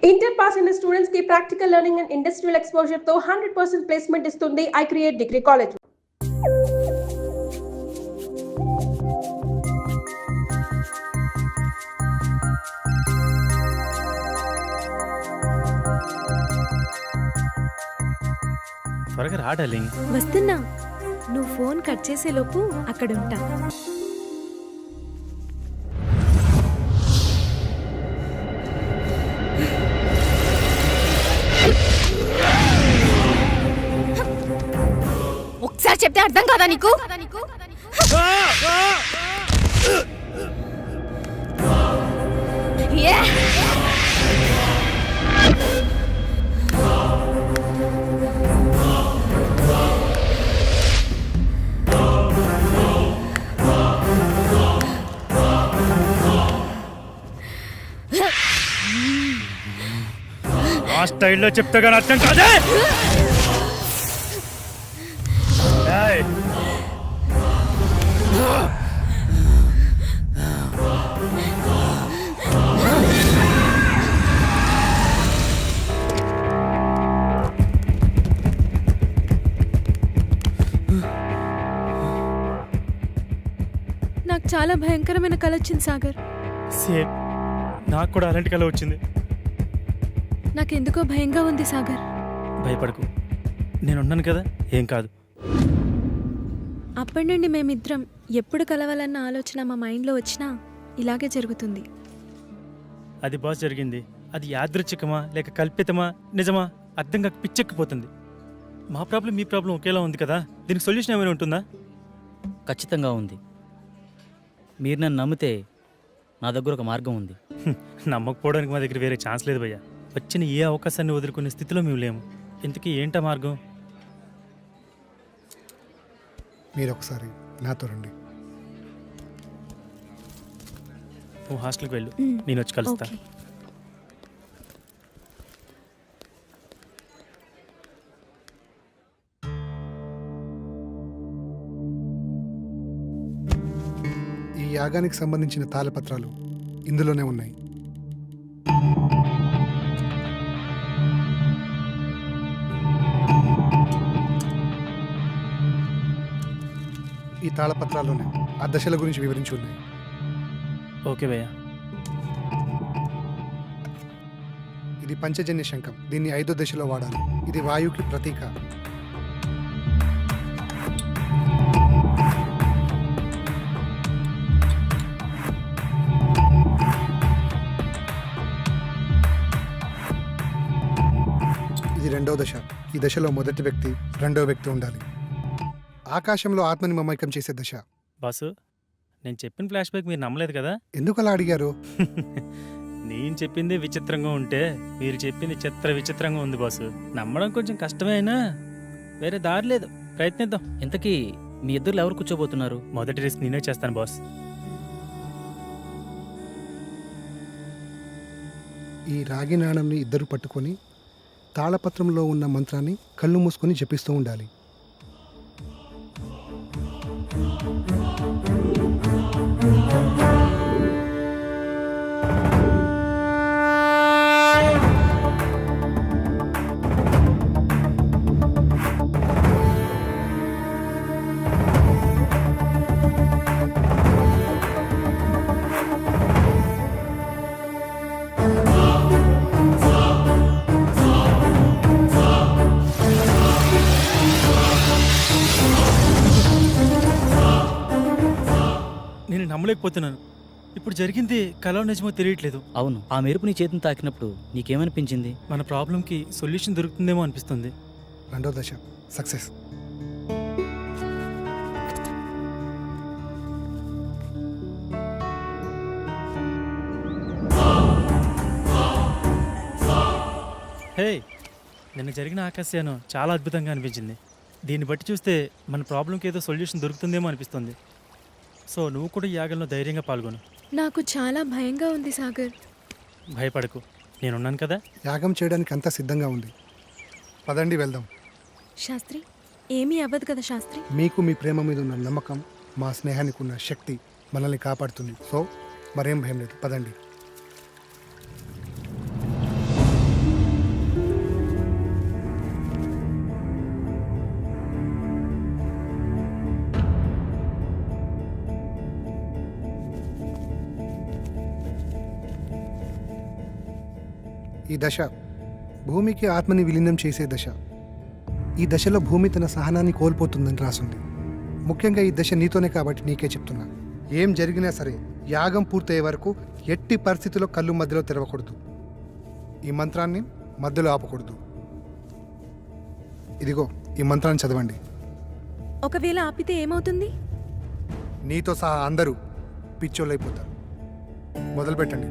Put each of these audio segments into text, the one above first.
Inter pass అయిన students కి practical learning and industrial exposure తో 100% ప్లేస్మెంట్ ఇస్తుంది ఐ క్రియేట్ డిగ్రీ కాలేజ్. త్వరగా రా డార్లింగ్. వస్తున్నా. నువ్వు ఫోన్ కట్ చేసేలోపు అక్కడ ఉంటా. ఒకసారి చెప్తే అర్థం కాదా నీకు? ఆ స్టైల్లో చెప్తే కానీ అర్థం కాదే. నాకు చాలా భయంకరమైన కల వచ్చింది సాగర్. సేమ్ నాకు కూడా అలాంటి కల వచ్చింది. నాకెందుకో భయంగా ఉంది సాగర్. భయపడకు, నేనున్నాను కదా, ఏం కాదు. అప్పటి నుండి మేమిద్దరం ఎప్పుడు కలవాలన్న ఆలోచన మా మైండ్లో వచ్చినా ఇలాగే జరుగుతుంది. అది బాస్ జరిగింది. అది యాదృచ్ఛికమా లేక కల్పితమా నిజమా అర్థం కాక పిచ్చెక్కిపోతుంది. మా ప్రాబ్లం మీ ప్రాబ్లం ఒకేలా ఉంది కదా, దీనికి సొల్యూషన్ ఏమైనా ఉంటుందా? ఖచ్చితంగా ఉంది. మీరు నన్ను నమ్మితే నా దగ్గర ఒక మార్గం ఉంది. నమ్మకపోవడానికి మా దగ్గర వేరే ఛాన్స్ లేదు భయ్యా. వచ్చిన ఏ అవకాశాన్ని వదులుకునే స్థితిలో మేము లేము. ఇంతకీ ఏంటా మార్గం? మీరు ఒకసారి నాతో రండి. నువ్వు హాస్టల్కి వెళ్ళు, నేను వచ్చి కలుస్తా. ఓకే. ఈ యాగానికి సంబంధించిన తాళపత్రాలు ఇందులోనే ఉన్నాయి. ఈ తాళపత్రాల్లోనే ఆ దశల గురించి వివరించి ఉన్నాయి. ఓకే భయ్యా. ఇది పంచజన్య శంఖం. దీన్ని 5వ దశలో వాడాలి. ఇది వాయువుకి ప్రతీక. ఇది 2వ దశ. ఈ దశలో మొదటి వ్యక్తి, 2వ వ్యక్తి ఉండాలి. ఆకాశంలో ఆత్మని మమైకం చేసే దశ. బాసు, నేను చెప్పిన ఫ్లాష్ బ్యాక్ మీరు నమ్మలేదు కదా? ఎందుకు అలా అడిగారు? నేను చెప్పింది విచిత్రంగా ఉంటే మీరు చెప్పింది విచిత్రంగా ఉంది బాసు. నమ్మడం కొంచెం కష్టమే అయినా వేరే దారి లేదు, ప్రయత్నిద్దాం. ఇంతకీ మీ ఇద్దరు ఎవరు కూర్చోబోతున్నారు? మొదటి రిస్క్ నేనే చేస్తాను బాస్. ఈ రాగి నాణంని ఇద్దరు పట్టుకొని తాళపత్రంలో ఉన్న మంత్రాన్ని కళ్ళు మూసుకొని జపిస్తూ ఉండాలి. నేను నమ్మలేకపోతున్నాను. ఇప్పుడు జరిగింది కలో నిజమో తెలియట్లేదు. అవును, ఆ మెరుపు నీ చేతిని తాకినప్పుడు నీకేమనిపించింది? మన ప్రాబ్లంకి సొల్యూషన్ దొరుకుతుందేమో అనిపిస్తుంది. 2వ దశ సక్సెస్. హే, నిన్న జరిగిన ఆకాశయానం చాలా అద్భుతంగా అనిపించింది. దీన్ని బట్టి చూస్తే మన ప్రాబ్లంకి ఏదో సొల్యూషన్ దొరుకుతుందేమో అనిపిస్తుంది. సో నువ్వు కూడా ఈ యాగంలో ధైర్యంగా పాల్గొను. నాకు చాలా భయంగా ఉంది సాగర్. భయపడకు, నేనున్నాను కదా. యాగం చేయడానికి అంతా సిద్ధంగా ఉంది. పదండి వెళ్దాం. శాస్త్రి, ఏమీ అవ్వదు కదా శాస్త్రి? మీకు మీ ప్రేమ మీద ఉన్న నమ్మకం, మా స్నేహానికి ఉన్న శక్తి మనల్ని కాపాడుతుంది. సో మరేం భయం లేదు, పదండి. ఈ దశ భూమికి ఆత్మని విలీనం చేసే దశ. ఈ దశలో భూమి తన సహనాన్ని కోల్పోతుందని రాసుంది. ముఖ్యంగా ఈ దశ నీతోనే కాబట్టి నీకే చెప్తున్నా. ఏం జరిగినా సరే యాగం పూర్తయ్యే వరకు ఎట్టి పరిస్థితుల్లో కళ్ళు మధ్యలో తెరవకూడదు. ఈ మంత్రాన్ని మధ్యలో ఆపకూడదు. ఇదిగో ఈ మంత్రాన్ని చదవండి. ఒకవేళ ఆపితే ఏమవుతుంది? నీతో సహా అందరూ పిచ్చోళ్ళైపోతారు. మొదలు పెట్టండి.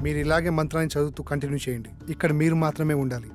మీరు ఇలాగే మంత్రాన్ని చదువుతూ కంటిన్యూ చేయండి. ఇక్కడ మీరు మాత్రమే ఉండాలి.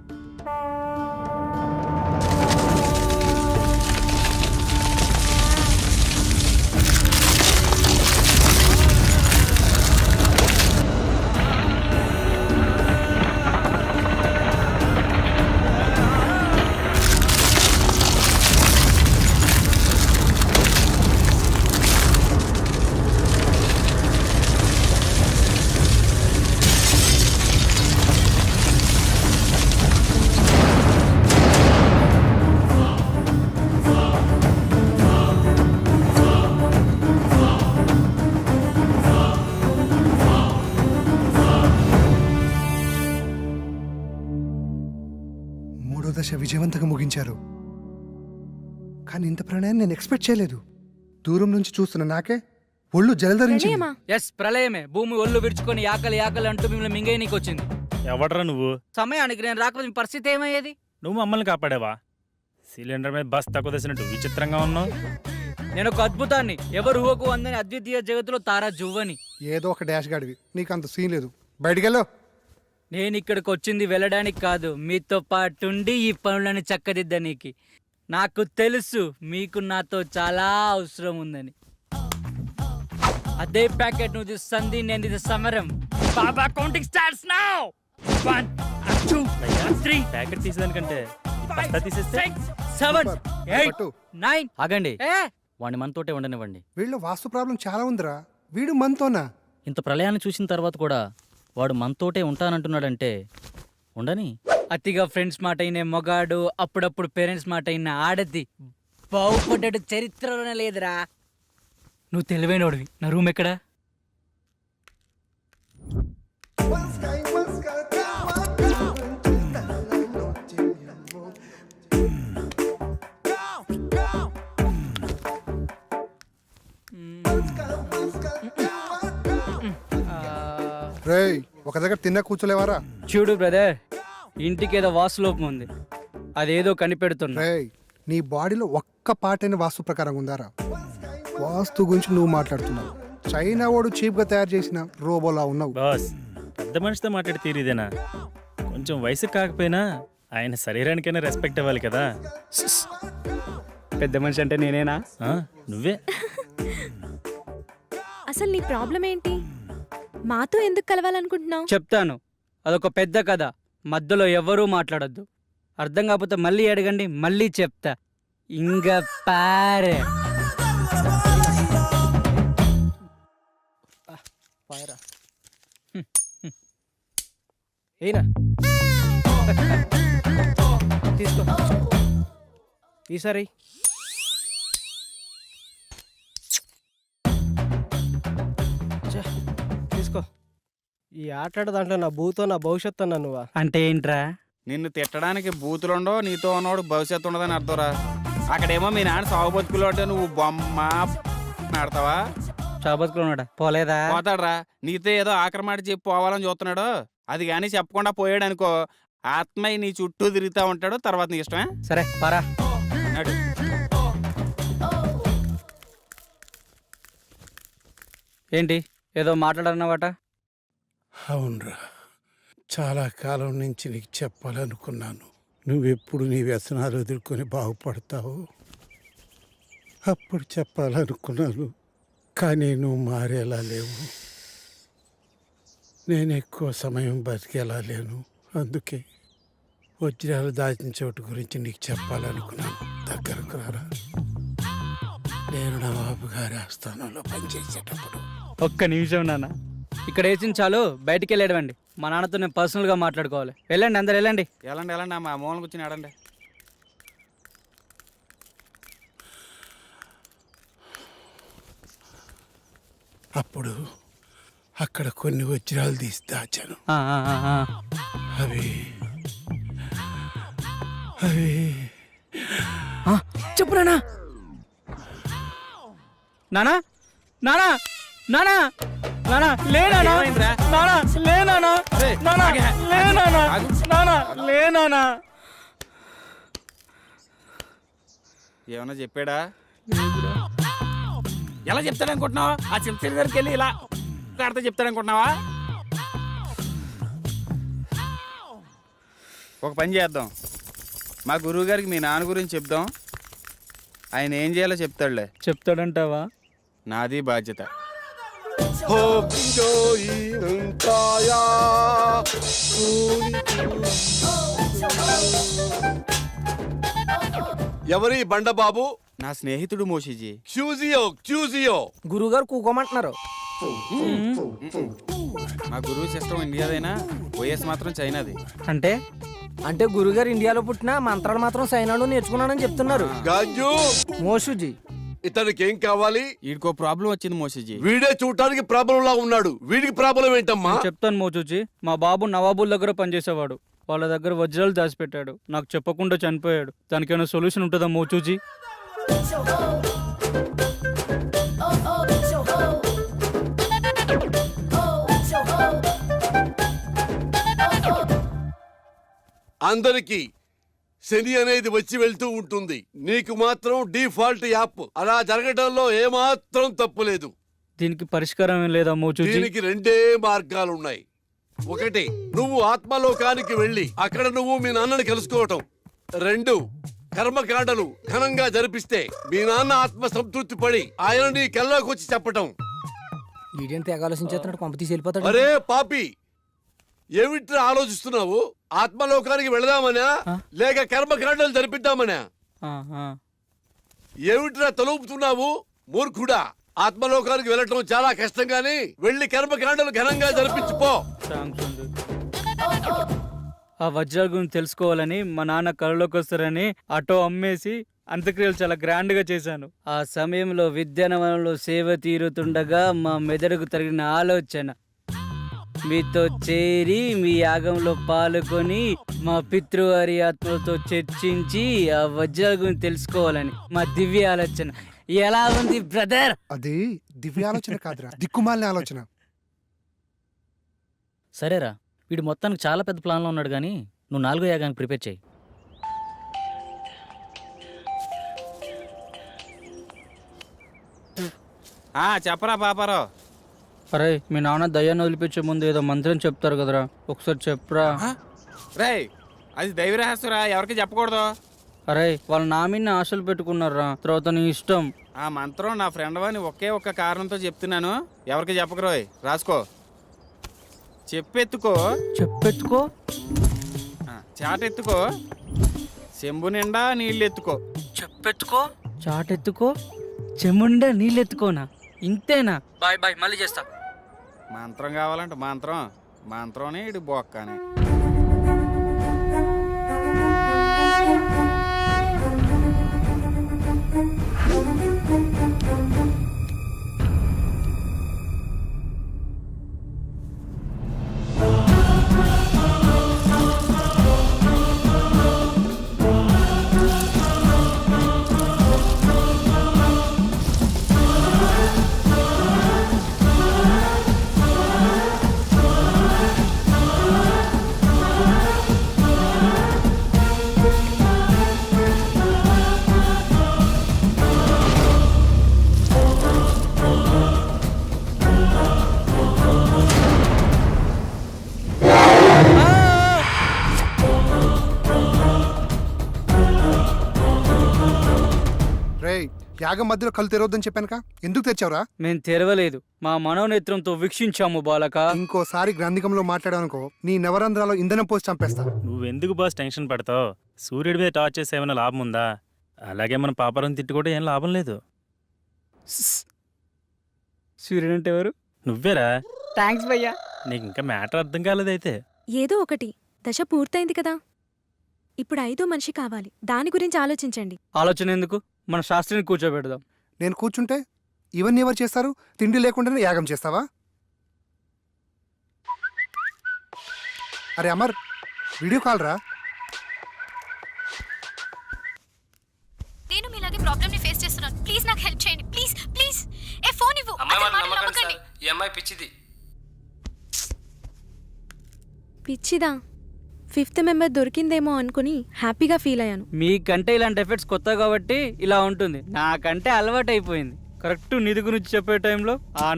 మూడో దశ విజయవంతంగా ముగించారు. కానీ ఇంత ప్రణయాన్ని నేను ఎక్స్పెక్ట్ చేయలేదు. దూరం నుంచి చూస్తున్న నాకే ఒళ్ళు జలధరించింది. ప్రణయమా? ఎస్, ప్రళయమే. భూమి ఒళ్ళు విరుచుకొని ఆకలి ఆకలి అంటూ మిమ్మల్ని మింగేయనీకి వచ్చింది. ఎవడరా నువ్వు? సమయానికి నేను రాకపోతే మీ పరిస్థితి ఏమయ్యేది? నువ్వు మమ్మల్ని కాపాడావా? సిలిండర్ మీద బస్ తక్కువ తెసినట్టు విచిత్రంగా ఉన్నావు. నేను ఒక అద్భుతాన్ని, ఎవరు ఊహకు అందని అద్వితీయ జగత్తులో తారా జువ్వని. ఏదో ఒక డాష్ గాడివి, నీకు అంత సీన్ లేదు. బయటికెళ్ళు. నేను ఇక్కడికి వచ్చింది వెళ్ళడానికి కాదు, మీతో పాటుండి ఈ పనులను చక్కదిద్దనీకి. నాకు తెలుసు మీకు నాతో చాలా అవసరం ఉందని. అదే ప్యాకెట్ నువ్వు సంధి, నేను ఇది సమరం. బాబా కౌంటింగ్ స్టార్ట్స్ నౌ. 1 2 3 ప్యాకెట్ తీసేదానికంటే బస్తా తీసేస్తే 7 8 పట్టు. 9. ఆగండి, ఏ వాడిని మనతోటే ఉండనివ్వండి. వీళ్ళు వాస్తు ప్రాబ్లం చాలా ఉందిరా. వీడు మనతోనా? ఇంత ప్రళయాన్ని చూసిన తర్వాత కూడా వాడు మనతోటే ఉంటానంటున్నాడంటే ఉండని. అతిగా ఫ్రెండ్స్ మాట అయిన మొగాడు, అప్పుడప్పుడు పేరెంట్స్ మాట అయిన ఆడది బాగుపడ్డాడు చరిత్రలోనే లేదురా. నువ్వు తెలివైనోడివి. నా రూమ్ ఎక్కడా? రేయ్, ఒక దగ్గర తిన్న కూర్చోలేవారా? చూడు బ్రదర్, ఇంటికి ఏదో వాస్తులోపం ఉంది, అదేదో కనిపెడుతున్నా. రేయ్, నీ బాడీలో ఒక్క పాటైన వాస్తు ప్రకారం ఉందారా? వాస్తు గురించి నువ్వు మాట్లాడుతున్నావు. చైనా వాడు చీప్గా తయారు చేసిన రోబోలా ఉన్నావు. బాస్, పెద్ద మనిషితో మాట్లాడి తీరిదేనా? కొంచెం వయసు కాకపోయినా ఆయన శరీరానికైనా రెస్పెక్ట్ ఇవ్వాలి కదా. పెద్ద మనిషి అంటే నేనేనా? ఆ, నువ్వే. అసలు నీ ప్రాబ్లం ఏంటి? మాతో ఎందుకు కలవాలనుకుంటున్నావు? చెప్తాను, అదొక పెద్ద కథ. మధ్యలో ఎవ్వరూ మాట్లాడొద్దు. అర్థం కాకపోతే మళ్ళీ అడగండి, మళ్ళీ చెప్తా. ఇంగ పారే ఏనా తీసుకో, ఈసారి తీసుకో. ఈ ఆట దాంట్లో నా భూతో నా భవిష్యత్తు అన్నా నువ్వా? అంటే ఏంట్రా? నిన్ను తిట్టడానికి బూతులుండో, నీతో ఉన్నవాడు భవిష్యత్తు ఉండదని అర్థంరా. అక్కడేమో మీ నాన్న సాగు బతుకులు అంటే నువ్వు బొమ్మ ఆడతావా? చాబతుకులు ఉన్నాడా? పోలేదా? పోతాడరా. నీతో ఏదో ఆఖరి మాట చెప్పి పోవాలని చూస్తున్నాడు. అది కానీ చెప్పకుండా పోయాడు అనుకో, ఆత్మయ్య నీ చుట్టూ తిరుగుతూ ఉంటాడు. తర్వాత నీ ఇష్టమే. సరే పరా. నడు. ఏంటి ఏదో మాట్లాడన్నావట? అవునరా, చాలా కాలం నుంచి నీకు చెప్పాలనుకున్నాను. నువ్వెప్పుడు నీ వ్యసనాలు ఎదుర్కొని బాగుపడతావు అప్పుడు చెప్పాలనుకున్నాను. కానీ నువ్వు మారేలా లేవు. నేను ఎక్కువ సమయం బతికేలా లేను. అందుకే వజ్రాలు దాచిన చోటు గురించి నీకు చెప్పాలనుకున్నాను. దగ్గరకు రారా. నేను నవాబు గారి ఆస్థానంలో పనిచేసేటప్పుడు ఒక్క నిమిషం నాన్న, ఇక్కడ వేసింది చాలు, బయటికి వెళ్ళేడవండి. మా నాన్నతో నేను పర్సనల్గా మాట్లాడుకోవాలి. వెళ్ళండి, అందరు వెళ్ళండి. వెళ్ళండి మా మూలం కూర్చొని ఆడండి. అప్పుడు అక్కడ కొన్ని వజ్రాలు తీసి దాచాను. ఆ, ఆ, ఆ, ఆ. అవి అవి ఆ, చెప్పు నానా. నానా నానా నానా నానా లేనా ఏమైందిరా? నానా లేనా ఏయ్, నానా ఆగే. లేనా ఆగు. నానా లేనా ఏమన్నా చెప్పాడా? ఎలా చెప్తాడనుకుంటున్నావా? ఆ చింతల దగ్గరికి వెళ్ళి ఇలా కడితే చెప్తాడనుకుంటున్నావా? ఒక పని చేద్దాం, మా గురువు గారికి మీ నాన్న గురించి చెప్దాం. ఆయన ఏం చేయాలో చెప్తాడులే. చెప్తాడంటావా? నాది బాధ్యత. ఎవరి బండబాబు? నా స్నేహితుడు మోషిజీ. క్యూజియో గురువుగారు కూకోమంటున్నారు. మా గురువు సిస్టమ్ ఇండియాదైనా వైఎస్ మాత్రం చైనాది. అంటే గురుగారు ఇండియాలో పుట్టిన మంత్రాలు మాత్రం సైనాలో నేర్చుకున్నానని చెప్తున్నారు. గాజు మోషుజీ, ఇతనికి ఏం కావాలి? వీడికో ప్రాబ్లం వచ్చింది మోషిజీ. వీడే చూడటానికి ప్రాబ్లం లా ఉన్నాడు. వీడికి ప్రాబ్లం ఏంటమ్మా? చెప్తాను మోచూచి. మా బాబు నవాబుల్ దగ్గర పనిచేసేవాడు. వాళ్ళ దగ్గర వజ్రాలు దాచిపెట్టాడు. నాకు చెప్పకుండా చనిపోయాడు. దానికైనా సొల్యూషన్ ఉంటుందా మోచూచి? అందరికి శని అనేది వచ్చి వెళ్తూ ఉంటుంది. నీకు మాత్రం డిఫాల్ట్ యాప్. అలా జరగడంలో ఏమాత్రం తప్పులేదు. దీనికి పరిష్కారం ఏం లేదా మోచూచి? దీనికి రెండే మార్గాలున్నాయి. ఒకటి, నువ్వు ఆత్మలోకానికి వెళ్ళి అక్కడ నువ్వు మీ నాన్నని కలుసుకోవటం. రెండు, కర్మకాండలు ఘనంగా జరిపిస్తే మీ నాన్న ఆత్మ సంతృప్తి పడి ఆయన నీ కల్లోకి వచ్చి చెప్పటం. ఈడేంటి తెగ ఆలోచించేస్తున్నాడు, పంప తీసి వెళ్ళిపోతాడు. అరే పాపి, ఏమిట్రా ఆలోచిస్తున్నావు? ఆత్మలోకానికి వెళదామనా లేక కర్మకాండలు జరిపిద్దామనా? ఏమిట్రా తలుపుతున్నావు మూర్ఖుడా? ఆత్మలోకానికి వెళ్ళటం చాలా కష్టం గాని వెళ్ళి కర్మకాండలు ఘనంగా జరిపించుకో. ఆ వజ్రాల గురించి తెలుసుకోవాలని మా నాన్న కళలోకి వస్తారని ఆటో అమ్మేసి అంత్యక్రియలు చాలా గ్రాండ్ గా చేశాను. ఆ సమయంలో విద్యానవనంలో సేవ తీరుతుండగా మా మెదడుకు తగిన ఆలోచన మీతో చేరి మీ యాగంలో పాల్గొని మా పితృవారి ఆత్మలతో చర్చించి ఆ వజ్రాల గురించి తెలుసుకోవాలని మా దివ్య ఆలోచన. ఎలా ఉంది బ్రదర్? అది దివ్య ఆలోచన కాదురా, దిక్కుమాలిన ఆలోచన. సరేరా, వీడు మొత్తానికి చాలా పెద్ద ప్లాన్లో ఉన్నాడు కానీ నువ్వు 4వ యాగానికి ప్రిపేర్ చేయి. చెప్పరా పాపారావు. అరే, మీ నాన్న దయ్యాన్ని వదిలిపించే ముందు ఏదో మంత్రం చెప్తారు కదరా, ఒకసారి చెప్పరా. రే, అది దైవ రహస్యరా, ఎవరికి చెప్పకూడదు. అరే, వాళ్ళు నా మీద ఆశలు పెట్టుకున్నారా, తర్వాత నీ ఇష్టం. ఆ మంత్రం నా ఫ్రెండ్ వాని ఒకే ఒక్క కారణంతో చెప్తున్నాను, ఎవరికి చెప్పకరోయ్. రాసుకో. చెప్పెత్తుకో. చెప్పెత్తుకో. చాటెత్తుకో. చెంబు నిండా నీళ్ళు ఎత్తుకో. చెప్పెత్తుకో. చాటెత్తుకో. చెముండా నీళ్ళెత్తుకోనా? ఇంతేనా? బాయ్ బాయ్, మళ్ళీ చేస్తా. మంత్రం కావాలంటే మంత్రం ఇటు బొక్కనే. యాగం మధ్యలో కళ్ళు తెరవద్దని చెప్పానుక, ఎందుకు తెచ్చావురా? మేము తెరవలేదు, మా మనోనేత్రంతో వీక్షించాము బాలక. ఇంకోసారి గ్రంథికంలో మాట్లాడానుకో నీ నవరంధ్రాలో ఇంధనం పోసి చంపేస్తా. నువ్వెందుకు బాస్ టెన్షన్ పడతావు? సూర్యుడి మీద టార్చ్ చేస్తే ఏమైనా లాభం ఉందా? అలాగే మన పాపరం తిట్టుకుంటే ఏం లాభం లేదు. సూర్యుడు అంటే ఎవరు? నువ్వేరా. థ్యాంక్స్ భయ్యా. నీకు ఇంకా మ్యాటర్ అర్థం కాలేదైతే. ఏదో ఒకటి, దశ పూర్తయింది కదా, ఇప్పుడు 5వ మనిషి కావాలి. దాని గురించి ఆలోచించండి. ఆలోచన ఎందుకు, మన శాస్త్రిని కూర్చోబెడదాం. నేను కూర్చుంటే ఇవన్నీ ఎవరు చేస్తారు? తిండి లేకుండానే యాగం చేస్తావా? అరే అమర్, వీడియో కాల్ రా. నేను మీలాగే ప్రాబ్లమ్ ని ఫేస్ చేస్తున్నాను. ప్లీజ్ నాకు హెల్ప్ చేయండి. Please please. ఏ ఫోన్ ఇవ్వు. ఈ అమ్మాయి పిచ్చిది. పిచ్చిదా? 5th మెంబర్ దొరికిందేమో అనుకుని హ్యాపీగా ఫీల్ అయ్యాను. మీకంటే ఇలాంటి ఎఫెక్ట్స్ కొత్త కాబట్టి ఇలా ఉంటుంది, నాకంటే అలవాటు అయిపోయింది. కరెక్ట్ నిధి గురించి చెప్పే టైంలో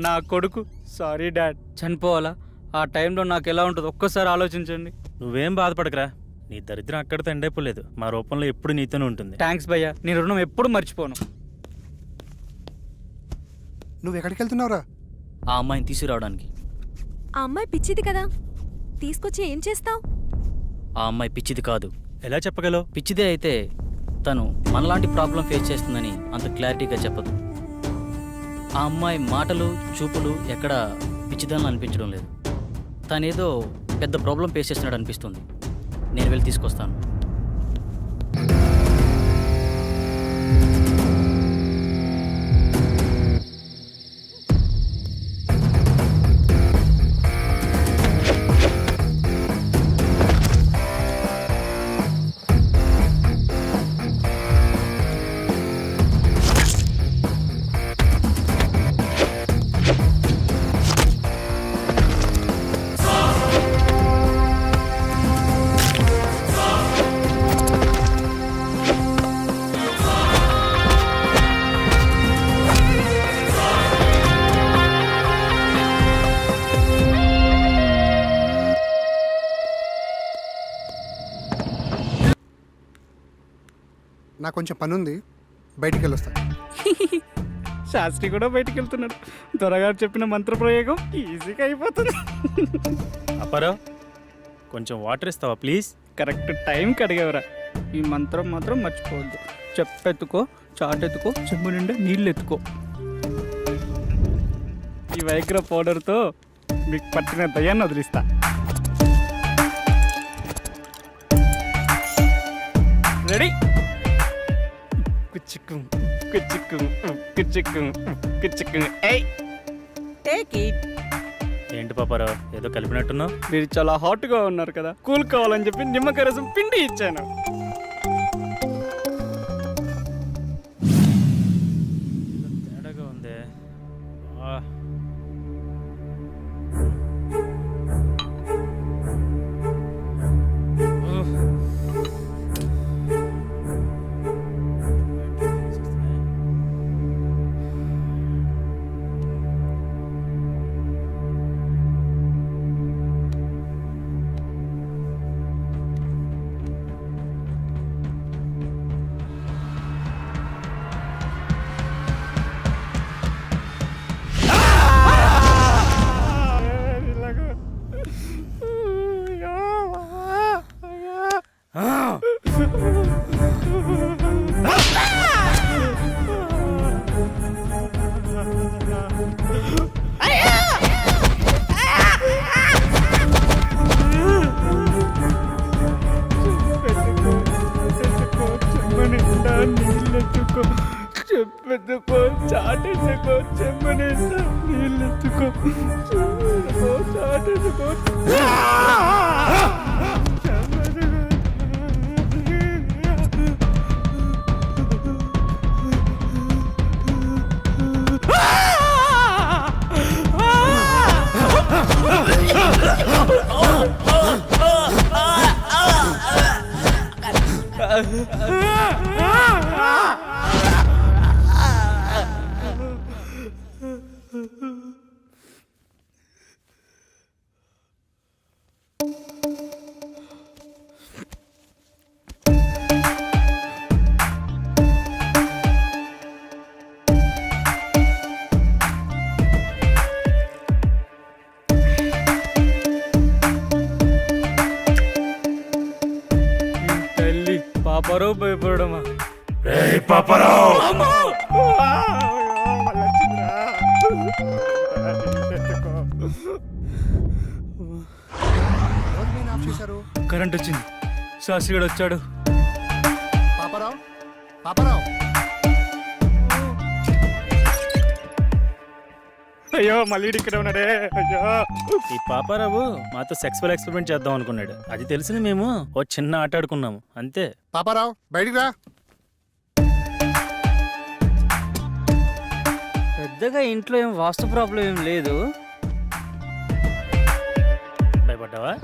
నా కొడుకు సారీ డాడ్ చనిపోవాలా? ఆ టైంలో నాకు ఎలా ఉంటుంది ఒక్కసారి ఆలోచించండి. నువ్వేం బాధపడకరా, నీ దరిద్రం అక్కడితో ఎండైపోలేదు. మా రూపంలో ఎప్పుడు నీతోనే ఉంటుంది. థ్యాంక్స్ భయ్యా, నీ రుణం ఎప్పుడు మర్చిపోను. నువ్వు ఎక్కడికి వెళ్తున్నావురా? ఆ అమ్మాయిని తీసుకురావడానికి. ఆ అమ్మాయి పిచ్చిది కదా, తీసుకొచ్చి ఏం చేస్తావు? ఆ అమ్మాయి పిచ్చిది కాదు. ఎలా చెప్పగలవు? పిచ్చిదే అయితే తను మనలాంటి ప్రాబ్లం ఫేస్ చేస్తుందని అంత క్లారిటీగా చెప్పదు. ఆ అమ్మాయి మాటలు చూపులు ఎక్కడ పిచ్చిదాన్ని అనిపించడం లేదు. తనేదో పెద్ద ప్రాబ్లం ఫేస్ చేస్తున్నాడు అనిపిస్తుంది. నేను వెళ్ళి తీసుకొస్తాను. నాకు కొంచెం పని ఉంది, బయటికి వెళ్ళొస్తా. శాస్త్రి కూడా బయటికి వెళ్తున్నాడు. త్వరగారు చెప్పిన మంత్రప్రయోగం ఈజీగా అయిపోతుంది. అప్పారావు, కొంచెం వాటర్ ఇస్తావా ప్లీజ్? కరెక్ట్ టైంకి అడిగేవరా. ఈ మంత్రం మాత్రం మర్చిపోవద్దు. చెప్పెత్తుకో, చాటెత్తుకో, చెంబు నిండా నీళ్ళు ఎత్తుకో. ఈ వైగ్ర పౌడర్తో మీకు పట్టిన దయ్యాన్ని వదిలిస్తా. రెడీ? కుచ్చిక్కు కుచ్చిక్కు కుచ్చిక్కు కుచ్చిక్కు. ఏంటి పాపారావు, ఏదో కలిపినట్టున్నావు? మీరు చాలా హాట్గా ఉన్నారు కదా, కూల్ కావాలని చెప్పి నిమ్మకాయ రసం పిండి ఇచ్చాను. తేడాగా ఉందే. చెప్పెత్తుకో, చాటెత్తుకో, చెంబు నిండా నీళ్ళెత్తుకో, చాటెత్తుకో. పరువు భయపడమా? ఆఫ్ చేశారు. కరెంట్ వచ్చింది, శాస్త్రిగాడు వచ్చాడు. పాపారావు, పాపారావు, అయ్యో మళ్ళీ ఇక్కడ ఉన్నాడే. అయ్యో ఈ పాపారావు మాతో సెక్సువల్ ఎక్స్పెరిమెంట్ చేద్దాం అనుకున్నాడు. అది తెలిసింది మేము ఓ చిన్న ఆట ఆడుకున్నాము అంతే. పాపారావు బయటికి రా. పెద్దగా ఇంట్లో ఏం వాస్తు ప్రాబ్లం ఏం లేదు. భయపడ్డావా?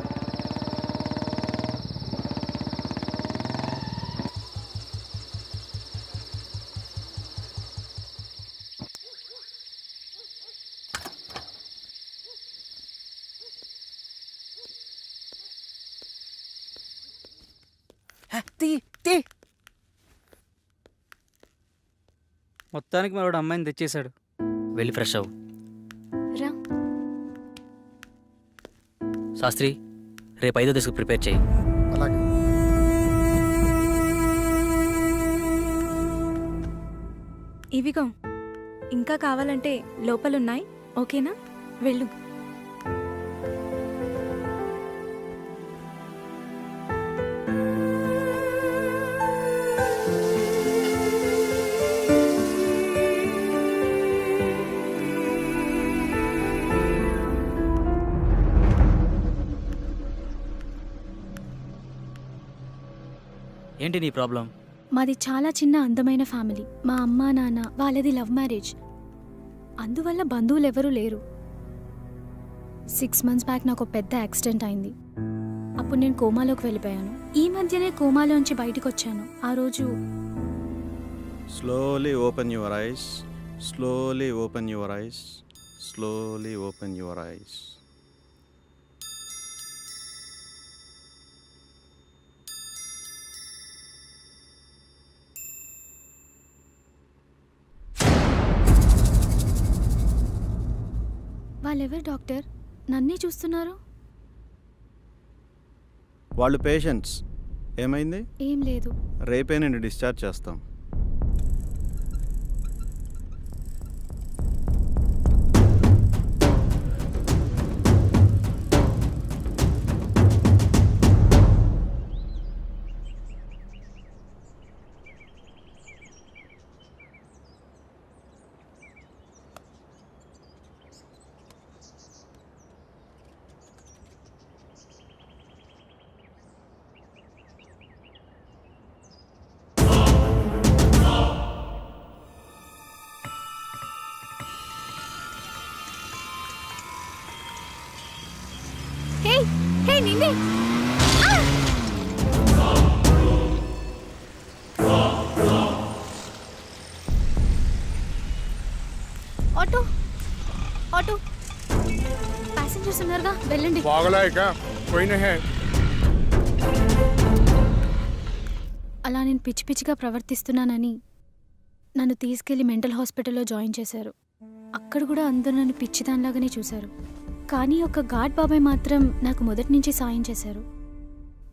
మొత్తానికి మరొకడు అమ్మాయిని తెచ్చేశాడు. వెళ్ళి ఫ్రెష్ అవ్వు. రా. శాస్త్రి, రేపు 5వ దశకు ప్రిపేర్ చేయి. అలాగే. ఇవిగో ఇంకా కావాలంటే లోపలున్నాయి. ఓకేనా? వెళ్ళు. ఏంటి నీ ప్రాబ్లం? మాది చాలా చిన్న అందమైన ఫ్యామిలీ. మా అమ్మా నాన్న వాళ్ళది లవ్ మ్యారేజ్. అందువల్ల బంధువులు ఎవరూ లేరు. 6 months బ్యాక్ నాకు పెద్ద యాక్సిడెంట్ అయింది. అప్పుడు నేను కోమాలోకి వెళ్ళిపోయాను. ఈ మధ్యనే కోమాలోంచి బయటకు వచ్చాను. ఆ రోజు slowly open your eyes, slowly open your eyes, slowly open your eyes. వాళ్ళెవరు డాక్టర్? నన్నే చూస్తున్నారు. వాళ్ళు పేషెంట్స్. ఏమైంది? ఏం లేదు. రేపే నేను డిశ్చార్జ్ చేస్తాం. హే హే నిన్నే. ఆటో ఆటో ప్యాసింజర్స్ ఉన్నారుగా, వెళ్ళండి. అలా నేను పిచ్చి పిచ్చిగా ప్రవర్తిస్తున్నానని నన్ను తీసుకెళ్లి మెంటల్ హాస్పిటల్లో జాయిన్ చేశారు. అక్కడ కూడా అందరూ నన్ను పిచ్చిదానిలాగానే చూశారు. కానీ ఒక గాడ్ బాబాయ్ మాత్రం నాకు మొదటి నుంచి సాయం చేశారు.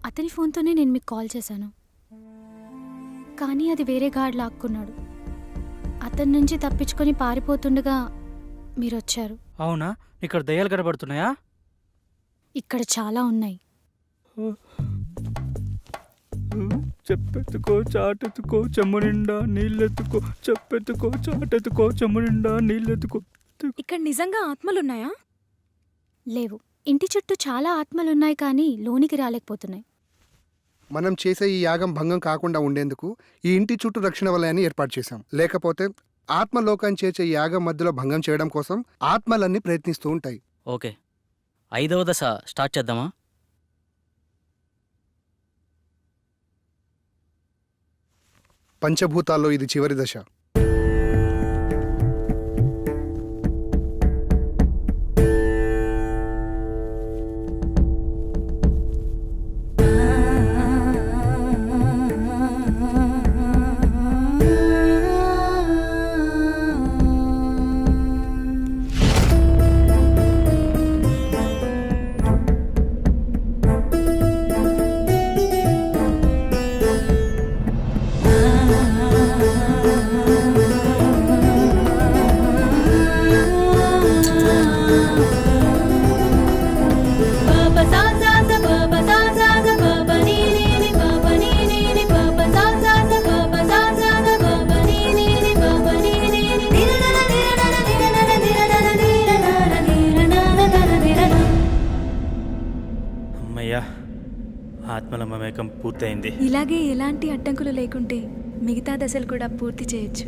అతని ఫోన్తోనే నేను మీకు కాల్ చేశాను. కానీ అది వేరే గాడ్ లాక్కున్నాడు. అతని నుంచి తప్పించుకొని పారిపోతుండగా మీరు వచ్చారు. అవునా? ఇక్కడ దయ్యాలు కనబడుతున్నాయా? ఇక్కడ చాలా ఉన్నాయి. చెప్పెత్తుకో చాటెత్తుకో చెమ్ము నిండా నీళ్ళెత్తుకో, చెప్పెత్తుకో చాటెత్తుకో చెమ్ము నిండా నీళ్ళెత్తుకో. ఇక్కడ నిజంగా ఆత్మలున్నాయా? లేవు. ఇంటి చుట్టూ చాలా ఆత్మలున్నాయి, కానీ లోనికి రాలేకపోతున్నాయి. మనం చేసే ఈ యాగం భంగం కాకుండా ఉండేందుకు ఈ ఇంటి చుట్టూ రక్షణ వలయాన్ని ఏర్పాటు చేశాం. లేకపోతే ఆత్మలోకాన్ని చేసే ఈ యాగం మధ్యలో భంగం చేయడం కోసం ఆత్మలన్నీ ప్రయత్నిస్తూ ఉంటాయి. ఓకే, 5వ దశ స్టార్ట్ చేద్దామా? పంచభూతాల్లో ఇది చివరి దశ. ఆత్మల మమేకం పూర్తయింది. ఇలాగే ఎలాంటి అడ్డంకులు లేకుంటే మిగతా దశలు కూడా పూర్తి చేయొచ్చు.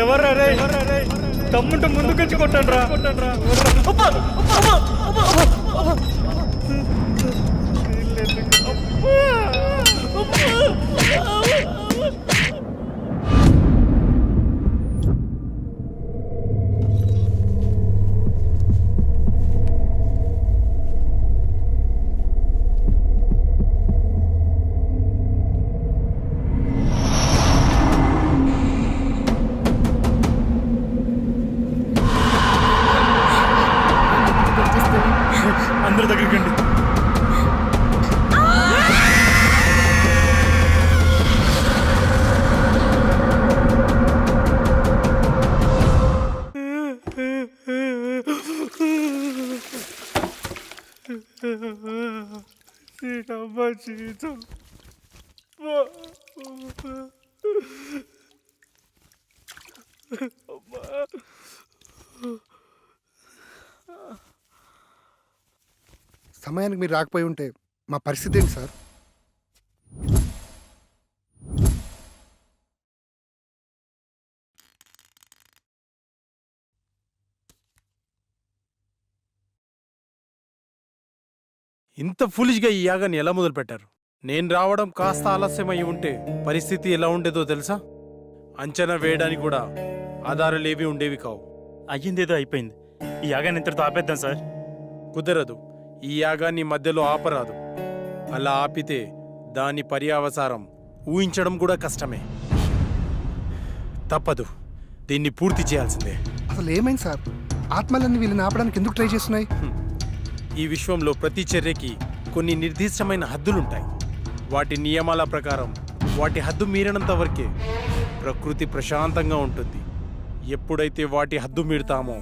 ఎవర్రా రే తమ్ముంటే ముందుకొచ్చి కొట్టండి రా. అందరి దగ్గరికి రండి. జీవితం సమయానికి మీరు రాకపోయి ఉంటే మా పరిస్థితి ఏంటి సార్? ఇంత ఫులిష్గా ఈ యాగాన్ని ఎలా మొదలు పెట్టారు? నేను రావడం కాస్త ఆలస్యమై ఉంటే పరిస్థితి ఎలా ఉండేదో తెలుసా? అంచనా వేయడానికి కూడా ఆధారాలేవి ఉండేవి కావు. అయ్యిందేదో అయిపోయింది. ఈ యాగాన్ని ఇంతటితో ఆపేద్దాం సార్. కుదరదు. ఈ యాగాన్ని మధ్యలో ఆపరాదు. అలా ఆపితే దాని పర్యావసారం ఊహించడం కూడా కష్టమే. తప్పదు, దీన్ని పూర్తి చేయాల్సిందే. అసలు ఏమైంది సార్? ఆత్మలన్నీ వీళ్ళని ఆపడానికి ఎందుకు ట్రై చేస్తున్నాయి? ఈ విశ్వంలో ప్రతి చర్యకి కొన్ని నిర్దిష్టమైన హద్దులుంటాయి. వాటి నియమాల ప్రకారం వాటి హద్దు మీరినంత వరకే ప్రకృతి ప్రశాంతంగా ఉంటుంది. ఎప్పుడైతే వాటి హద్దు మీరుతామో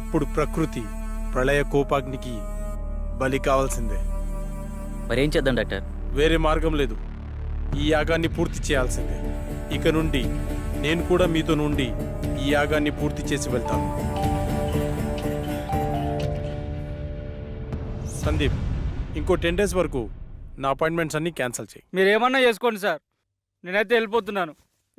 అప్పుడు ప్రకృతి ప్రళయ కోపాగ్నికి బలి కావాల్సిందే. మరేం చేద్దాం డాక్టర్? వేరే మార్గం లేదు. ఈ యాగాన్ని పూర్తి చేయాల్సిందే. ఇక నుండి నేను కూడా మీతో నుండి ఈ యాగాన్ని పూర్తి చేసి వెళ్తాను. సందీప్, ఇంకో 10 days వరకు నా అపాయింట్మెంట్స్ అన్ని క్యాన్సిల్ చేయి. మీరేమన్నా చేసుకోండి సార్, నేనైతే వెళ్ళిపోతున్నాను.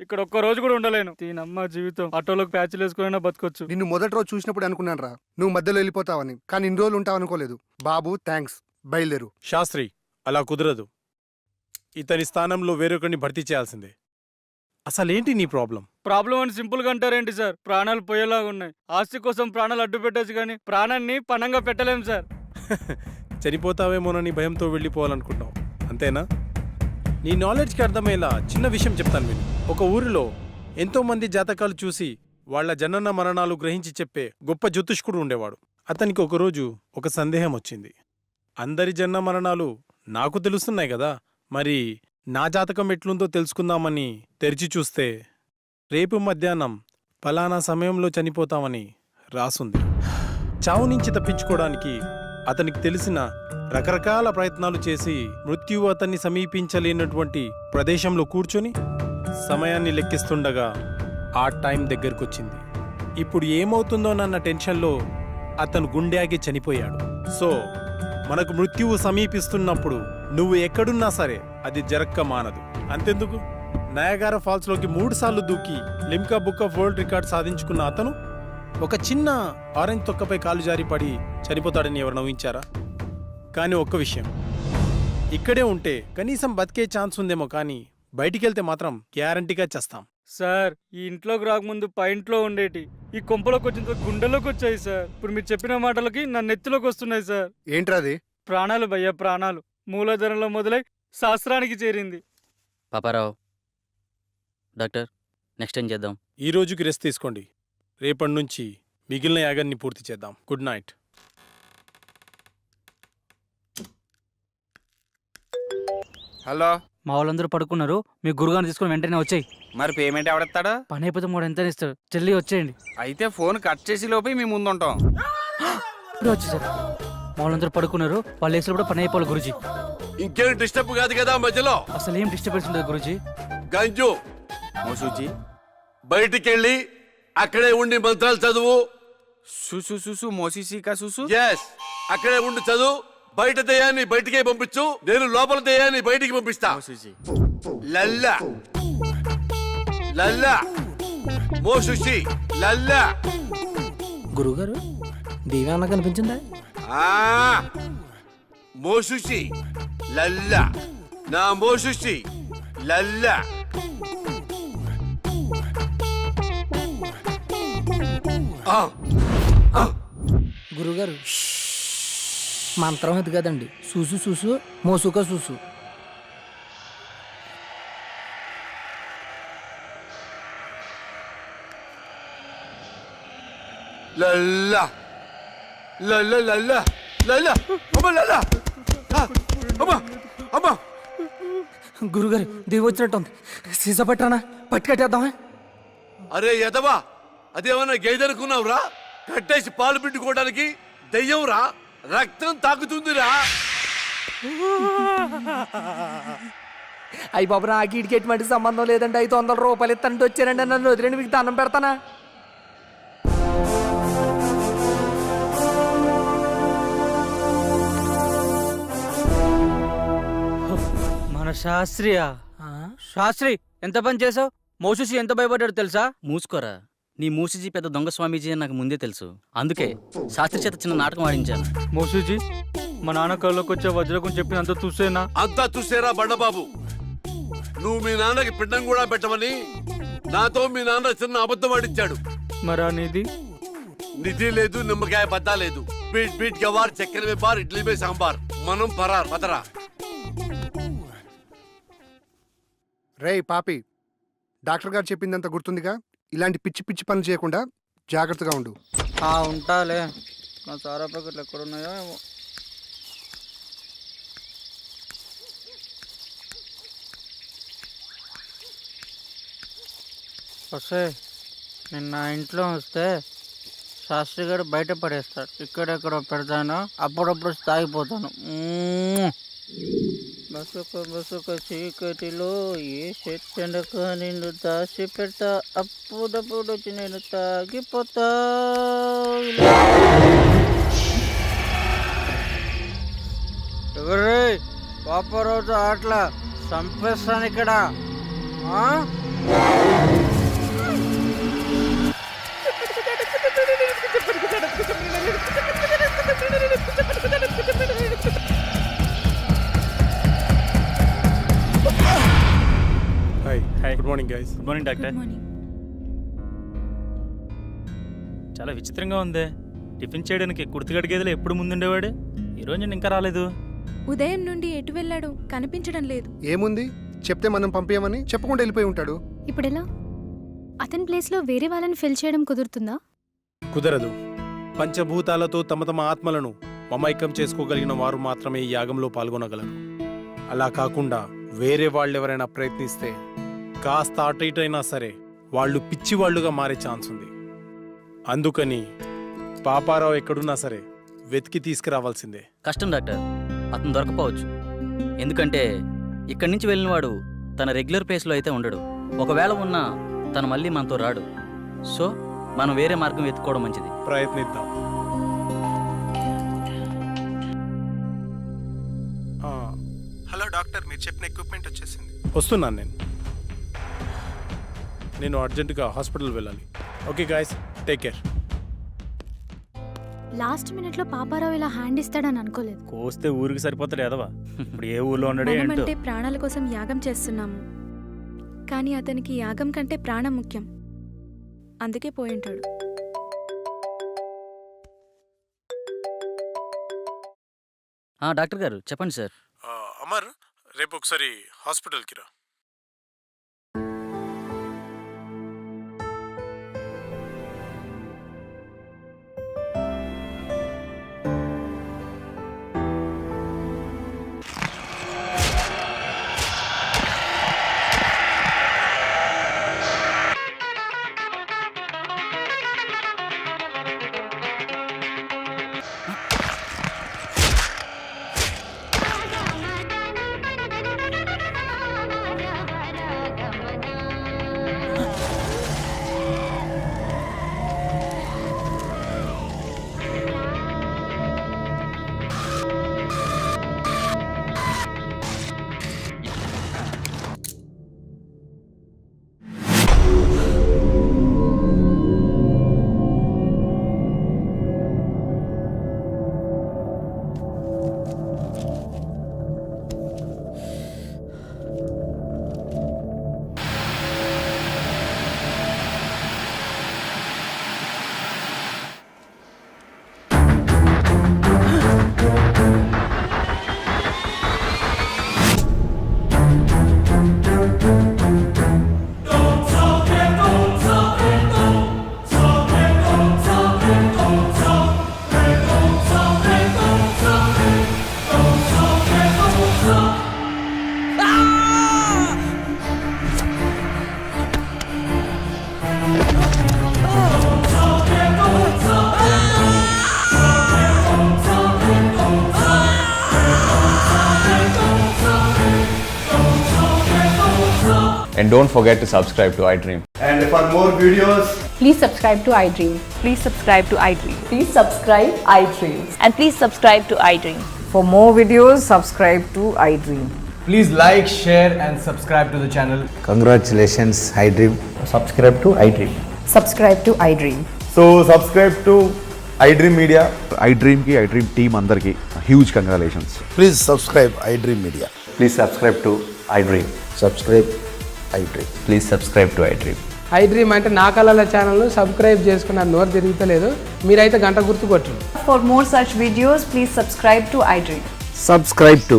ఇక్కడ ఒక్క రోజు కూడా ఉండలేను. దీనమ్మ జీవితం. ఆటోలోకి ప్యాచ్లు వేసుకున్నా బతకొచ్చు. నిన్ను మొదటి రోజు చూసినప్పుడు అనుకున్నాను రా నువ్వు మధ్యలో వెళ్ళిపోతావని, కానీ ఇన్ని రోజులు ఉంటావు అనుకోలేదు. బాబు థ్యాంక్స్, బయలుదేరు. శాస్త్రి, అలా కుదరదు. ఇతని స్థానంలో వేరొకరిని భర్తీ చేయాల్సిందే. అసలేంటి నీ ప్రాబ్లం? ప్రాబ్లం అని సింపుల్గా అంటారేంటి సార్? ప్రాణాలు పోయేలాగా ఉన్నాయి. ఆస్తి కోసం ప్రాణాలు అడ్డు పెట్టచ్చు కానీ ప్రాణాన్ని పణంగా పెట్టలేం సార్. చనిపోతావేమోనని భయంతో వెళ్ళిపోవాలనుకుంటావు, అంతేనా? నీ నాలెడ్జ్కి అర్థమయ్యేలా చిన్న విషయం చెప్తాను విను. ఒక ఊరిలో ఎంతోమంది జాతకాలు చూసి వాళ్ల జనన మరణాలు గ్రహించి చెప్పే గొప్ప జ్యోతిష్కుడు ఉండేవాడు. అతనికి ఒకరోజు ఒక సందేహం వచ్చింది. అందరి జనన మరణాలు నాకు తెలుస్తున్నాయి కదా, మరి నా జాతకం ఎట్లుందో తెలుసుకుందామని తెరిచి చూస్తే రేపు మధ్యాహ్నం ఫలానా సమయంలో చనిపోతామని రాసుంది. చావు నుంచి తప్పించుకోవడానికి అతనికి తెలిసిన రకరకాల ప్రయత్నాలు చేసి మృత్యువు అతన్ని సమీపించలేనటువంటి ప్రదేశంలో కూర్చొని సమయాన్ని లెక్కిస్తుండగా ఆ టైం దగ్గరకొచ్చింది. ఇప్పుడు ఏమవుతుందోనన్న టెన్షన్లో అతను గుండె ఆగి చనిపోయాడు. సో మనకు మృత్యువు సమీపిస్తున్నప్పుడు నువ్వు ఎక్కడున్నా సరే అది జరక్క మానదు. అంతెందుకు, నయాగారా ఫాల్స్లోకి 3 సార్లు దూకి Limca book of world record సాధించుకున్న అతను ఒక చిన్న ఆరెంజ్ తొక్కపై కాలు జారి పడి చనిపోతాడని ఎవరు నవ్వించారా? కానీ ఒక్క విషయం, ఇక్కడే ఉంటే కనీసం బతికే ఛాన్స్ ఉందేమో, కానీ బయటికెళ్తే మాత్రం గ్యారంటీగా చేస్తాం. సార్ ఈ ఇంట్లోకి రాకముందు పైంట్లో ఉండేటి ఈ కొంపలోకి వచ్చిన తర్వాత గుండెలోకి వచ్చాయి సార్. ఇప్పుడు మీరు చెప్పిన మాటలకి నా నెత్తిలోకి వస్తున్నాయి సార్. ఏంట్రాది? ప్రాణాలు భయ్యా, ప్రాణాలు. మూలధనంలో మొదలై శాస్త్రానికి చేరింది. పాపారావు, డాక్టర్ నెక్స్ట్ ఏం చేద్దాం? ఈ రోజుకి రెస్ట్ తీసుకోండి. రేపటి నుంచి మిగిలిన యాగాన్ని పూర్తి చేద్దాం. Good night. హలో, మా వాళ్ళందరూ పడుకున్నారు. మీ గురుగారిని తీసుకుని వెంటనే వచ్చేయి. మరి పేమెంట్ ఎవడెత్తాడు? పని అయిపోతే 3 ఎంత ఇస్తారు. జల్దీ వచ్చేయండి. అయితే ఫోన్ కట్ చేసి లోపే మీ ముందు ఉంటాం. ఇప్పుడు వచ్చేసారు. మా వాళ్ళందరూ పడుకున్నారు. వాళ్ళు వేసిన కూడా పని అయిపోవాలి గురుజీ. ఇంకేం డిస్టర్బ్ కాదు కదా మధ్యలో? అసలు ఏం డిస్టర్బెన్స్ ఉండదు గురుజీ. గంజు, మోసూజీ బయటికెళ్ళి అక్కడే ఉండి మంత్రాలు చదువు. సుసు సుసు మోసీసీకా సుసు. ఎస్, అక్కడే ఉండి చదువు. బయట దయ్యాన్ని బయటికే పంపించు, నేను లోపల దయ్యాన్ని బయటికి పంపిస్తా. మోసూజీ. లల్లా లల్లా మోసుషి లల్లా. గురుగారు దివ్యాన్న కనిపించిందా? ఆ మోసుషి లల్లా, నా మోసుషి లల్లా. గురుగారు మంత్రం అది కదండి, చూసు చూసు మోసుక చూసు. లల్లా లల్లా లల్లా లల్లా అమ్మ లల్లా. అమ్మ అమ్మ గురుగారు దేవి వచ్చినట్టుంది. సీసా పట్టానా పట్టుకట్టేద్దామా? అరే ఎదవా, అదేమన్నా గేదెనుకున్నావురా? కట్టేసి పాలు పిండుకోవడానికి దెయ్యం రా, రక్తం తాకుతుందిరా. అయ్యి బాబు, నాకు ఇటుకి ఎటువంటి సంబంధం లేదండి. 500 రూపాయలు ఇస్తానంటే వచ్చానండి. నన్ను వదిలేండి, మీకు దండం పెడతానా? మన శాస్త్రియా? శాస్త్రి ఎంత పని చేసావు? మోసూసి ఎంత భయపడ్డాడు తెలుసా? మూసుకోరా, నీ మూసిజీ పెద్ద దొంగ స్వామీజీ అని నాకు ముందే తెలుసు. అందుకే శాస్త్రి చేత చిన్న నాటకం ఆడించాను. మోసూజీ, మా నాన్న కళ్ళలోకి వచ్చే వజ్రకం చెప్పిన అంత చూసేనా? అంతా చూసేరా బండబాబు. నువ్వు మీ నాన్నకి పిండం కూడా పెట్టమని నాతో మీ నాన్న చిన్న అబద్ధం ఆడించాడు. మరా నిధి? నిధి లేదు, నిమ్మకాయ బద్దా లేదు. బీట్ బీట్ గవార్, చక్కెర మే బార్, ఇడ్లీ మే సాంబార్. మనం పరార్ పదరా. రేయ్ పాపి, డాక్టర్ గారు చెప్పిందంత గుర్తుందిగా? ఇలాంటి పిచ్చి పిచ్చి పనులు చేయకుండా జాగ్రత్తగా ఉండు. ఉంటాలే. నా సారా ప్యాకెట్లు ఎక్కడున్నాయో ఏమో. వస్తే నేను నా ఇంట్లో వస్తే శాస్త్రి గారు బయట పడేస్తాడు. ఇక్కడెక్కడో పెడతాను, అప్పుడప్పుడు తాగిపోతాను. బసుక చీకటిలో ఏ చెట్టెనక నిన్ను దాచి పెట్ట, అప్పుడప్పుడు వచ్చి నేను తాగిపోతా. ఎవరే పాపరోజు ఆటలా చంపేస్తాను ఇక్కడ. Hi, good morning guys. Good morning doctor. చాలా విచిత్రంగా ఉంది. టిఫిన్ చేయడానికి కుర్తిగడిగేదిలో ఎప్పుడు ముందుండేవాడు, ఈరోజు నేను ఇంకా రాలేదు. ఉదయం నుండి ఎటు వెళ్ళాడు కనిపించడం లేదు. ఏముంది, చెప్తే మనం పంపించమని చెప్పకుండా వెళ్ళిపోయి ఉంటాడు. ఇప్పుడెలా? అతని ప్లేస్లో వేరే వాళ్ళని ఫిల్ చేయడం కుదురుతుందా? కుదరదు. పంచభూతాలతో తమ తమ ఆత్మలను మమైకం చేసుకోగలిగిన వారు మాత్రమే ఈ యాగంలో పాల్గొనగలరు. అలా కాకుండా వేరే వాళ్ళు ఎవరైనా ప్రయత్నిస్తే కాస్త అటు ఇటు అయినా సరే వాళ్ళు పిచ్చివాళ్లుగా మారే ఛాన్స్ ఉంది. అందుకని పాపారావు ఎక్కడున్నా సరే వెతికి తీసుకురావాల్సిందే. కష్టం డాక్టర్, అతను దొరకపోవచ్చు. ఎందుకంటే ఇక్కడి నుంచి వెళ్ళినవాడు తన రెగ్యులర్ ప్లేస్లో అయితే ఉండడు. ఒకవేళ ఉన్నా తను మళ్ళీ మనతో రాడు. సో మనం వేరే మార్గం వెతుక్కోవడం మంచిది. ప్రయత్నిద్దాం. హలో డాక్టర్, మీరు చెప్పిన ఎక్విప్మెంట్ వచ్చేసింది. వస్తున్నాను నేను అర్జెంటుగా హాస్పిటల్ వెళ్ళాలి. Okay guys, take care. Last మినిట్లో పాపారావు ఇలా హ్యాండ్ ఇస్తాడని అనుకోలేదు. కోస్తే ఊరికి సరిపోతాడు ఎదవా. ఇప్పుడు ఏ ఊర్లో ఉన్నాడో ఏంటో. మనమంటే ప్రాణాల కోసం యాగం చేస్తున్నాము, కానీ అతనికి యాగం కంటే ప్రాణం ముఖ్యం. అందుకే పోయి ఉంటాడు. డాక్టర్ గారు చెప్పండి సార్. అమర్, రేపు ఒకసారి హాస్పిటల్కి రా. And don't forget to subscribe to iDream. And for more videos, please subscribe to iDream. Please subscribe to iDream. Please subscribe iDream. And please subscribe to iDream. For more videos, subscribe to iDream. please like, share and subscribe to the channel. Congratulations, iDream. Subscribe to iDream. Subscribe to iDream. So subscribe to iDream Media. iDream ki iDream team andarki huge congratulations. Please subscribe iDream Media. Please subscribe to iDream. Subscribe iDream. Please subscribe to iDream. iDream అంటే నా కళల ఛానల్ను subscribe చేసుకున్న నోరు తిరుగుతలేదు. మీరైతే గంట గుర్తు కొట్టండి. For more such videos, please subscribe to iDream. Subscribe to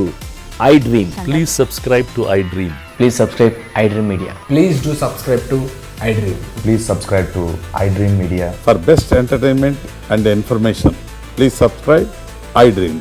iDream. Please subscribe to iDream. Please subscribe iDream Media. Please do subscribe to iDream. Please subscribe to iDream Media. For best entertainment and information, please subscribe iDream.